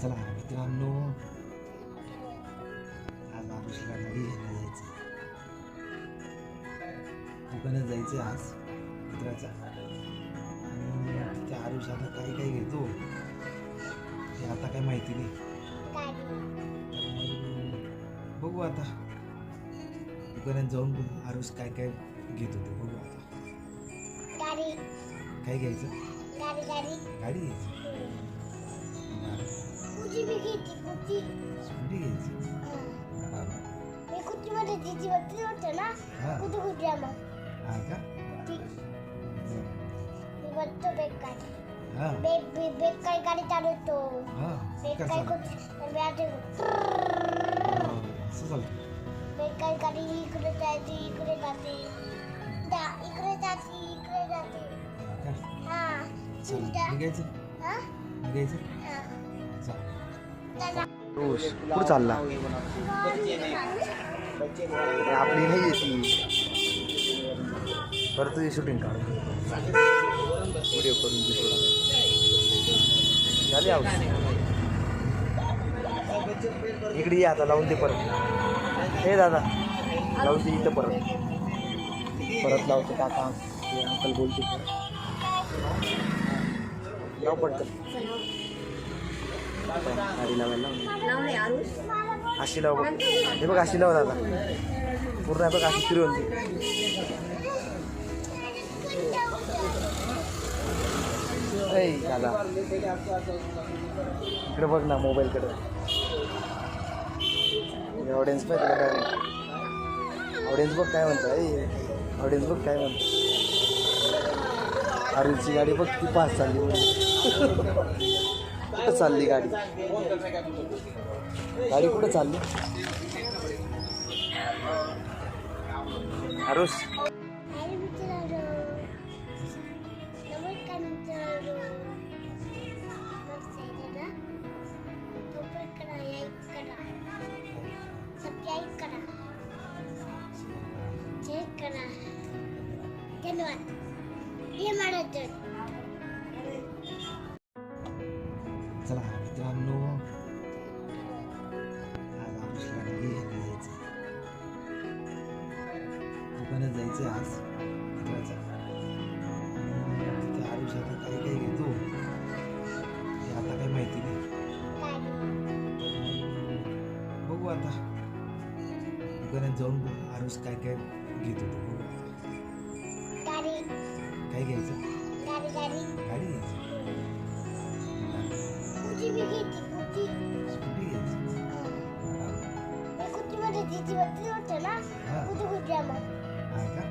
चला मित्रांनो, आज आरुषला गाडी घ्यायला जायचं, दुकानात जायचं आज मित्राच्या. आणि त्या आरुष आता काय काय घेतो हे आता काय माहिती नाही, तर बघू आता दुकानात जाऊन आरुष काय काय घेतो ते बघू आता. काय घ्यायचं? गाडी घ्यायची, स्कूटी घ्यायची. हा का? गाडी चालवतो. गाडी इकडे जाते, इकडे जाते, इकडे जाते, इकडे जाते. कुठं चालला? आपली नाही येते परत तुझी शूटिंग काढ, व्हिडिओ करून झाली आव. इकडे ये आता, लावून दे परत. हे दादा लावून दे इथं, परत लावतो. काका अंकल बोलतो, लाव पडतं. गाडी लावायला अशी लाव बघ. हे बघ अशी लाव दादा, पूर्ण आहे बघ अशी फिरवून दे. दादा इकडे बघ ना, मोबाईलकडे. ऑडियन्स बघ काय, ऑडियन्स बघ काय म्हणतं. ऑडियन्स बघ काय म्हणतं. आरुषची गाडी बघ ती पास चालली. कुठं चालली गाडी? गाडी कुठं चालली? आरुष धन्यवाद. हे मला चला मित्रांनो, आज आरुषला गाडी घ्यायला जायचं, दुकानात जायचं आज मित्राच्या. आणि त्या आरुष आता काय काय घेतो हे आता काय माहिती नाही, तर बघू आता दुकानात जाऊन आरुष काय काय घेतो ते बघू आता. काय घ्यायचं? गाडी घ्यायची, स्कूटी घ्यायची. हा का?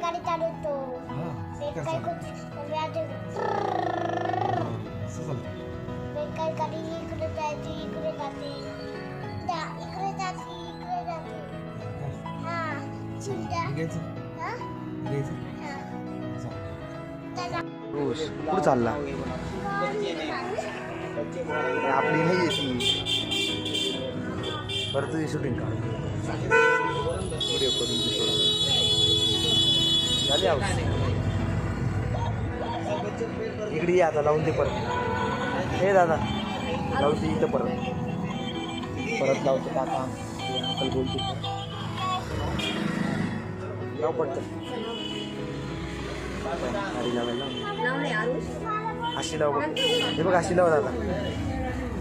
गाडी चालवतो. गाडी इकडे जाते, इकडे जाते, इकडे जाते, इकडे जाते. कुठं चालला? आपली नाही येते परत तुझी शूटिंग काढ, व्हिडिओ करून झाली आव. इकडे ये आता, लावून दे परत. हे दादा लावून दे इथं, परत लावतो. काका अंकल बोलतो, लाव पडतं. गाडी लावायला अशी लाव बघ. हे बघ अशी लाव दादा,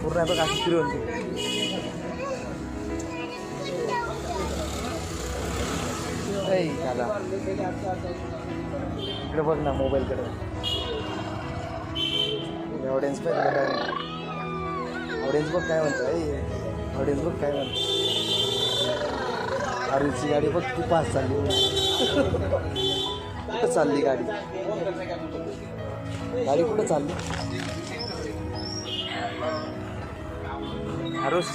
पूर्ण आहे बघ अशी फिरवून दे. दादा इकडे बघ ना, मोबाईलकडे. ऑडियन्स बघ काय, ऑडियन्स बघ काय म्हणतं. ऑडियन्स बघ काय म्हणतं. आरुषची गाडी बघ ती पास चालली. कुठं चालली गाडी? गाडी कुठं चालली? आरुष